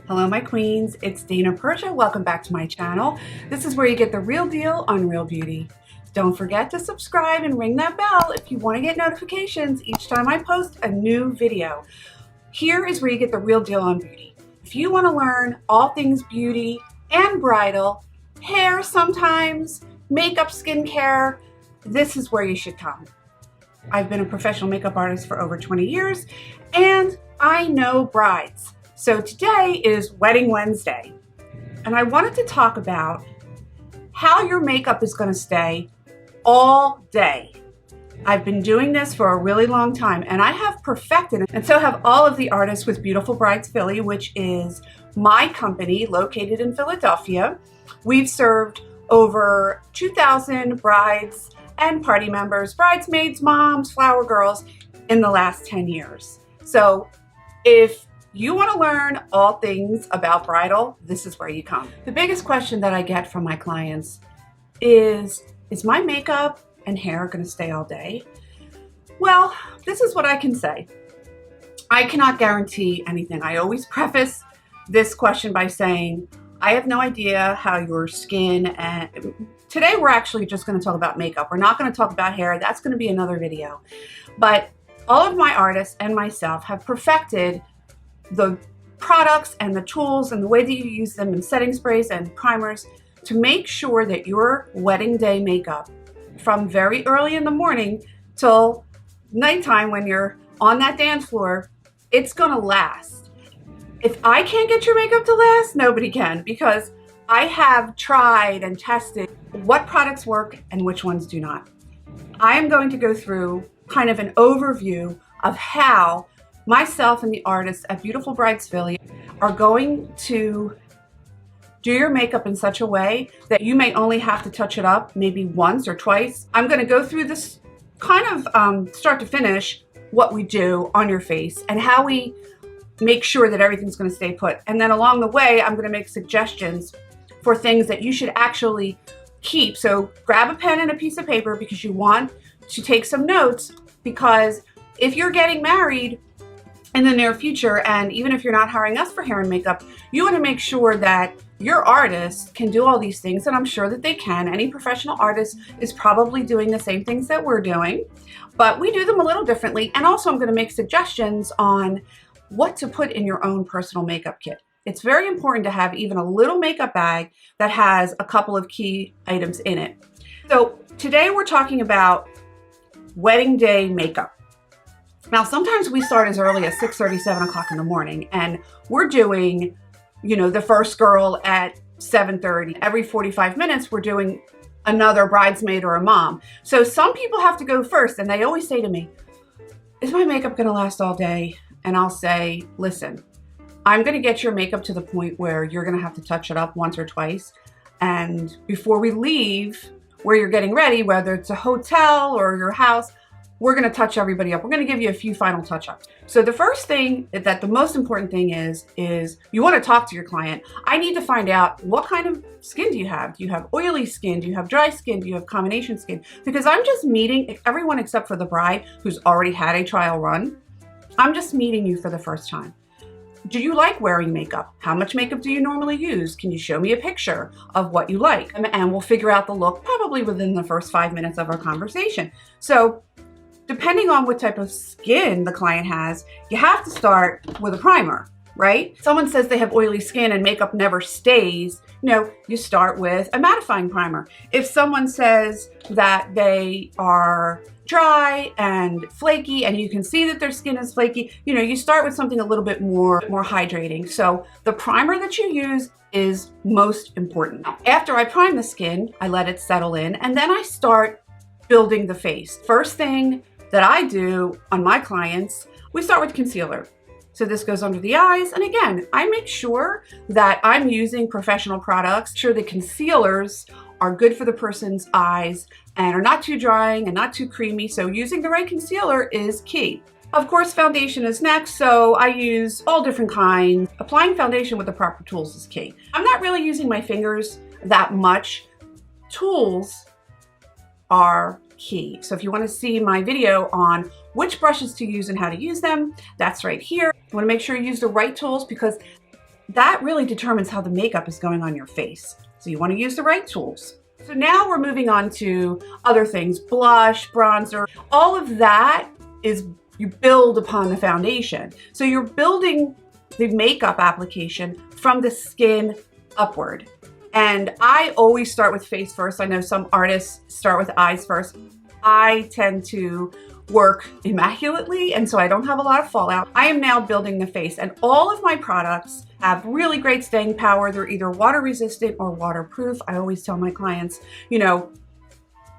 Hello my queens, it's Dana Persia. Welcome back to my channel. This is where you get the real deal on real beauty. Don't forget to subscribe and ring that bell if you want to get notifications each time I post a new video. Here is where you get the real deal on beauty. If you want to learn all things beauty and bridal, hair sometimes, makeup, skincare, this is where you should come. I've been a professional makeup artist for over 20 years and I know brides. So today is Wedding Wednesday, and I wanted to talk about how your makeup is going to stay all day. I've been doing this for a really long time, and I have perfected it, and so have all of the artists with Beautiful Brides Philly, which is my company located in Philadelphia. We've served over 2,000 brides and party members, bridesmaids, moms, flower girls in the last 10 years. So if you want to learn all things about bridal, this is where you come. The biggest question that I get from my clients is my makeup and hair going to stay all day? Well, this is what I can say. I cannot guarantee anything. I always preface this question by saying, I have no idea how your skin and today we're actually just going to talk about makeup. We're not going to talk about hair. That's going to be another video. But all of my artists and myself have perfected the products and the tools and the way that you use them in setting sprays and primers to make sure that your wedding day makeup from very early in the morning till nighttime when you're on that dance floor, it's gonna last. If I can't get your makeup to last, nobody can, because I have tried and tested what products work and which ones do not. I am going to go through kind of an overview of how myself and the artists at Beautiful Brides Philly are going to do your makeup in such a way that you may only have to touch it up maybe once or twice. I'm going to go through this kind of start to finish what we do on your face and how we make sure that everything's going to stay put. And then along the way, I'm going to make suggestions for things that you should actually keep. So grab a pen and a piece of paper because you want to take some notes, because if you're getting married in the near future, and even if you're not hiring us for hair and makeup, you want to make sure that your artist can do all these things, and I'm sure that they can. Any professional artist is probably doing the same things that we're doing, but we do them a little differently. And also I'm going to make suggestions on what to put in your own personal makeup kit. It's very important to have even a little makeup bag that has a couple of key items in it. So today we're talking about wedding day makeup. Now, sometimes we start as early as 6:30, 7 o'clock in the morning, and we're doing, the first girl at 7:30. Every 45 minutes, we're doing another bridesmaid or a mom. So some people have to go first, and they always say to me, is my makeup going to last all day? And I'll say, listen, I'm going to get your makeup to the point where you're going to have to touch it up once or twice. And before we leave where you're getting ready, whether it's a hotel or your house, we're going to touch everybody up. We're going to give you a few final touch-ups. So the first thing the most important thing is you want to talk to your client. I need to find out, what kind of skin do you have? Do you have oily skin? Do you have dry skin? Do you have combination skin? Because I'm just meeting everyone except for the bride who's already had a trial run. I'm just meeting you for the first time. Do you like wearing makeup? How much makeup do you normally use? Can you show me a picture of what you like? And we'll figure out the look probably within the first 5 minutes of our conversation. So depending on what type of skin the client has, you have to start with a primer, right? Someone says they have oily skin and makeup never stays, you start with a mattifying primer. If someone says that they are dry and flaky and you can see that their skin is flaky, you start with something a little bit more hydrating. So the primer that you use is most important. After I prime the skin, I let it settle in, and then I start building the face. First thing that I do on my clients, we start with concealer. So this goes under the eyes. And again, I make sure that I'm using professional products, sure the concealers are good for the person's eyes and are not too drying and not too creamy. So using the right concealer is key. Of course, foundation is next. So I use all different kinds. Applying foundation with the proper tools is key. I'm not really using my fingers that much. Tools are key. So if you want to see my video on which brushes to use and how to use them, that's right here. You want to make sure you use the right tools, because that really determines how the makeup is going on your face. So you want to use the right tools. So now we're moving on to other things, blush, bronzer, all of that is you build upon the foundation. So you're building the makeup application from the skin upward. And I always start with face first. I know some artists start with eyes first. I tend to work immaculately, and so I don't have a lot of fallout. I am now building the face, and all of my products have really great staying power. They're either water resistant or waterproof. I always tell my clients, you know,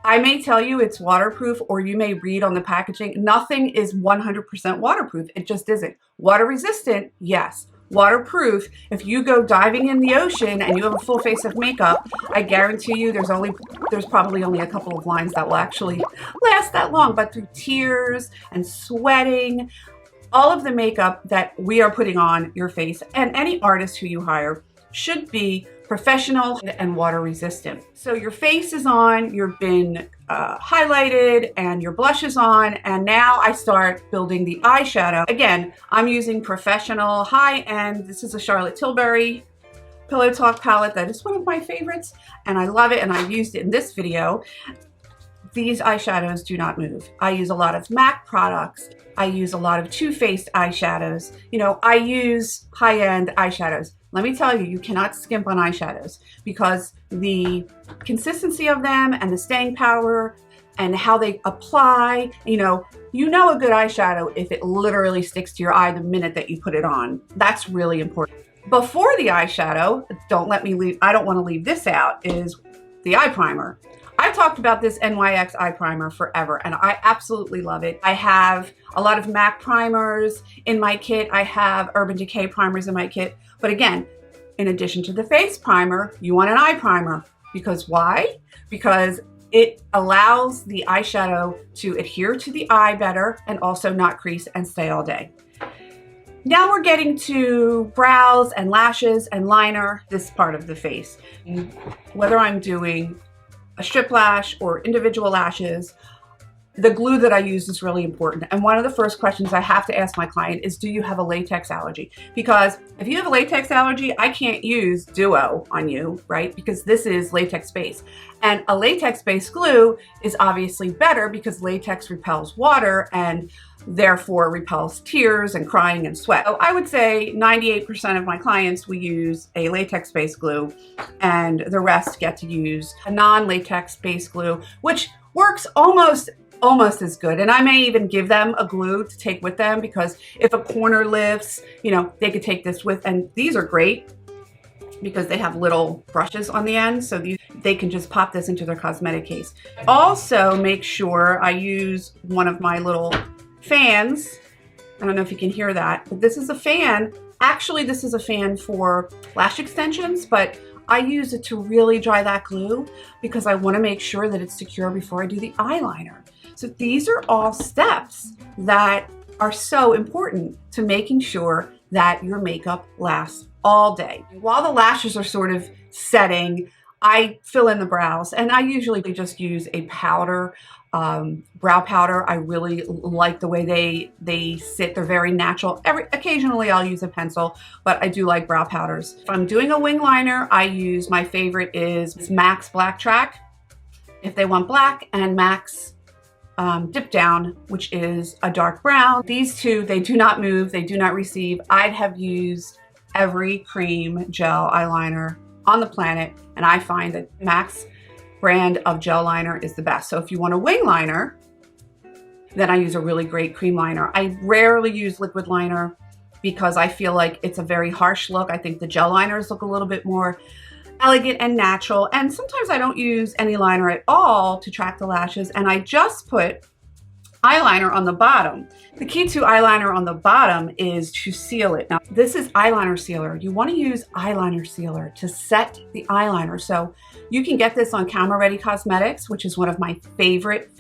I may tell you it's waterproof, or you may read on the packaging, nothing is 100% waterproof. It just isn't. Water resistant, yes. Waterproof, if you go diving in the ocean and you have a full face of makeup, I guarantee you there's probably only a couple of lines that will actually last that long. But through tears and sweating, all of the makeup that we are putting on your face, and any artist who you hire, should be professional and water resistant. So your face is on, you've been highlighted, and your blush is on, and now I start building the eyeshadow. Again, I'm using professional high-end. This is a Charlotte Tilbury Pillow Talk palette that is one of my favorites, and I love it, and I've used it in this video. These eyeshadows do not move. I use a lot of MAC products. I use a lot of Too Faced eyeshadows. You know, I use high-end eyeshadows. Let me tell you, you cannot skimp on eyeshadows because the consistency of them and the staying power and how they apply, you know a good eyeshadow if it literally sticks to your eye the minute that you put it on. That's really important. Before the eyeshadow, I don't want to leave this out, is the eye primer. I've talked about this NYX Eye Primer forever, and I absolutely love it. I have a lot of MAC primers in my kit. I have Urban Decay primers in my kit. But again, in addition to the face primer, you want an eye primer. Because why? Because it allows the eyeshadow to adhere to the eye better and also not crease and stay all day. Now we're getting to brows and lashes and liner, this part of the face. Whether I'm doing a strip lash or individual lashes, the glue that I use is really important. And one of the first questions I have to ask my client is, do you have a latex allergy? Because if you have a latex allergy, I can't use Duo on you, right? Because this is latex-based. And a latex-based glue is obviously better because latex repels water and therefore repels tears and crying and sweat. So I would say 98% of my clients, we use a latex-based glue, and the rest get to use a non-latex-based glue, which works almost as good. And I may even give them a glue to take with them, because if a corner lifts, you know, they could take this with, and these are great because they have little brushes on the end, so they can just pop this into their cosmetic case. Also, make sure I use one of my little fans. I don't know if you can hear that, but this is a fan. Actually, this is a fan for lash extensions, but I use it to really dry that glue because I want to make sure that it's secure before I do the eyeliner. So these are all steps that are so important to making sure that your makeup lasts all day. While the lashes are sort of setting, I fill in the brows, and I usually just use a powder, brow powder. I really like the way they sit. They're very natural. Occasionally I'll use a pencil, but I do like brow powders. If I'm doing a wing liner, I use, my favorite is MAC's Black Track, if they want black, and MAC's Dip Down, which is a dark brown. These two, they do not move, they do not receive. I have used every cream gel eyeliner on the planet, and I find that MAC's brand of gel liner is the best. So if you want a wing liner, then I use a really great cream liner. I rarely use liquid liner because I feel like it's a very harsh look. I think the gel liners look a little bit more elegant and natural. And sometimes I don't use any liner at all to track the lashes, and I just put eyeliner on the bottom. The key to eyeliner on the bottom is to seal it. Now, this is eyeliner sealer. You want to use eyeliner sealer to set the eyeliner. So you can get this on Camera Ready Cosmetics, which is one of my favorite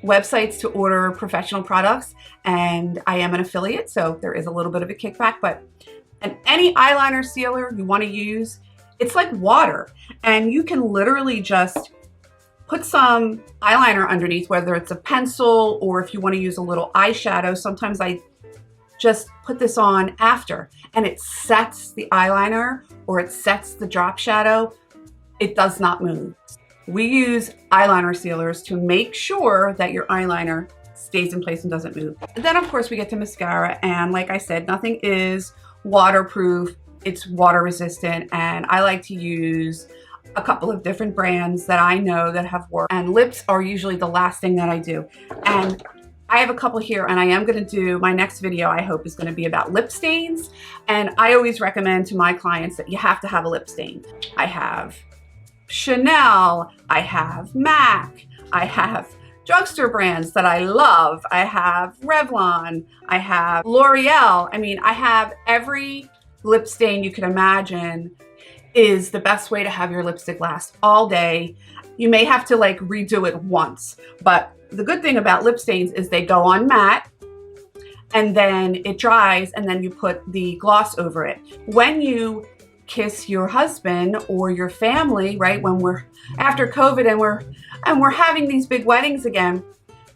websites to order professional products. And I am an affiliate, so there is a little bit of a kickback, but any eyeliner sealer you want to use, it's like water, and you can literally just put some eyeliner underneath, whether it's a pencil or if you want to use a little eyeshadow. Sometimes I just put this on after, and it sets the eyeliner or it sets the drop shadow. It does not move. We use eyeliner sealers to make sure that your eyeliner stays in place and doesn't move. And then of course we get to mascara, and like I said, nothing is waterproof. It's water resistant, and I like to use a couple of different brands that I know that have worked. And lips are usually the last thing that I do. And I have a couple here, and I am going to do my next video, I hope, is going to be about lip stains. And I always recommend to my clients that you have to have a lip stain. I have Chanel, I have MAC, I have drugstore brands that I love, I have Revlon, I have L'Oreal. I mean, I have every lip stain you can imagine. Is the best way to have your lipstick last all day. You may have to like redo it once, but the good thing about lip stains is they go on matte and then it dries, and then you put the gloss over it. When you kiss your husband or your family, right, when we're after COVID and we're having these big weddings again,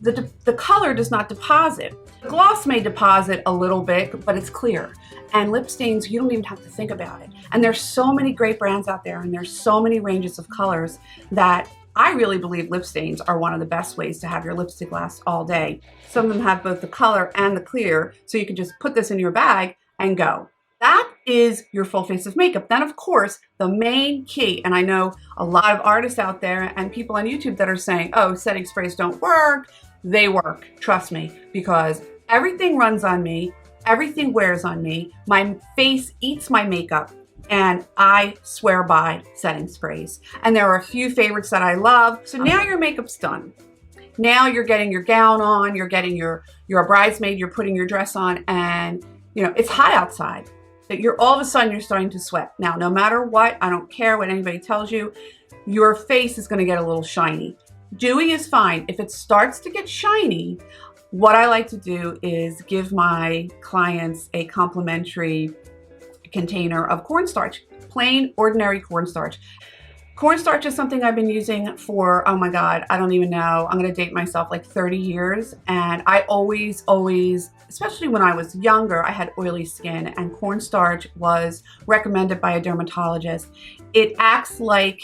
the color does not deposit. The gloss may deposit a little bit, but it's clear. And lip stains, you don't even have to think about it. And there's so many great brands out there, and there's so many ranges of colors that I really believe lip stains are one of the best ways to have your lipstick last all day. Some of them have both the color and the clear, so you can just put this in your bag and go. That is your full face of makeup. Then of course, the main key, and I know a lot of artists out there and people on YouTube that are saying, oh, setting sprays don't work. They work, trust me, because everything runs on me, everything wears on me, my face eats my makeup, and I swear by setting sprays. And there are a few favorites that I love. So now your makeup's done. Now you're getting your gown on, you're a bridesmaid, you're putting your dress on, and you know, it's hot outside. You're all of a sudden you're starting to sweat. Now, no matter what, I don't care what anybody tells you, your face is gonna get a little shiny. Dewy is fine. If it starts to get shiny, what I like to do is give my clients a complimentary container of cornstarch, plain, ordinary cornstarch. Cornstarch is something I've been using for, oh my God, I don't even know, I'm gonna date myself, like 30 years. And I always, especially when I was younger, I had oily skin, and cornstarch was recommended by a dermatologist. It acts like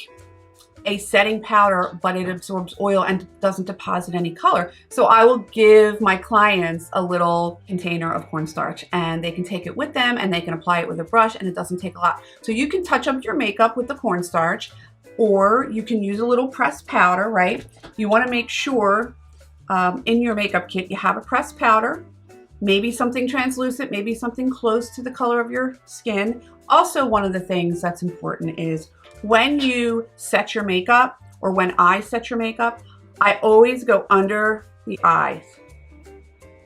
a setting powder, but it absorbs oil and doesn't deposit any color. So I will give my clients a little container of cornstarch, and they can take it with them and they can apply it with a brush, and it doesn't take a lot. So you can touch up your makeup with the cornstarch, or you can use a little pressed powder, right? You want to make sure in your makeup kit you have a pressed powder, maybe something translucent, maybe something close to the color of your skin. Also, one of the things that's important is when you set your makeup, or when I set your makeup, I always go under the eyes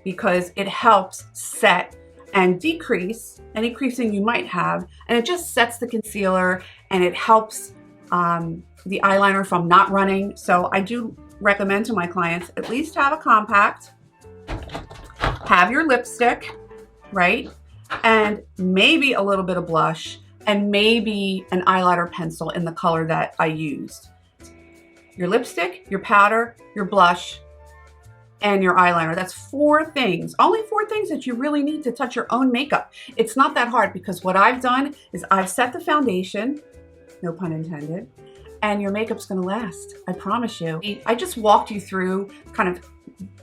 because it helps set and decrease any creasing you might have, and it just sets the concealer, and it helps the eyeliner from not running. So I do recommend to my clients at least have a compact, have your lipstick, right? And maybe a little bit of blush, and maybe an eyeliner pencil in the color that I used. Your lipstick, your powder, your blush, and your eyeliner. That's 4 things, only 4 things that you really need to touch your own makeup. It's not that hard, because what I've done is I've set the foundation, no pun intended, and your makeup's gonna last, I promise you. I just walked you through kind of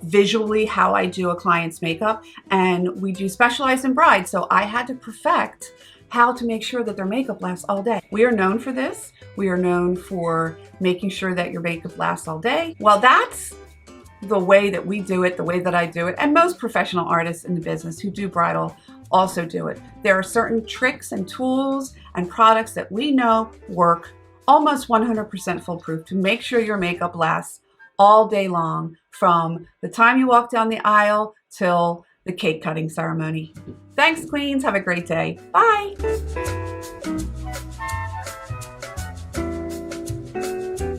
visually how I do a client's makeup, and we do specialize in brides, so I had to perfect how to make sure that their makeup lasts all day. We are known for this. We are known for making sure that your makeup lasts all day. Well, that's the way that we do it, the way that I do it, and most professional artists in the business who do bridal also do it. There are certain tricks and tools and products that we know work almost 100% foolproof to make sure your makeup lasts all day long, from the time you walk down the aisle till the cake cutting ceremony. Thanks, queens. Have a great day. Bye.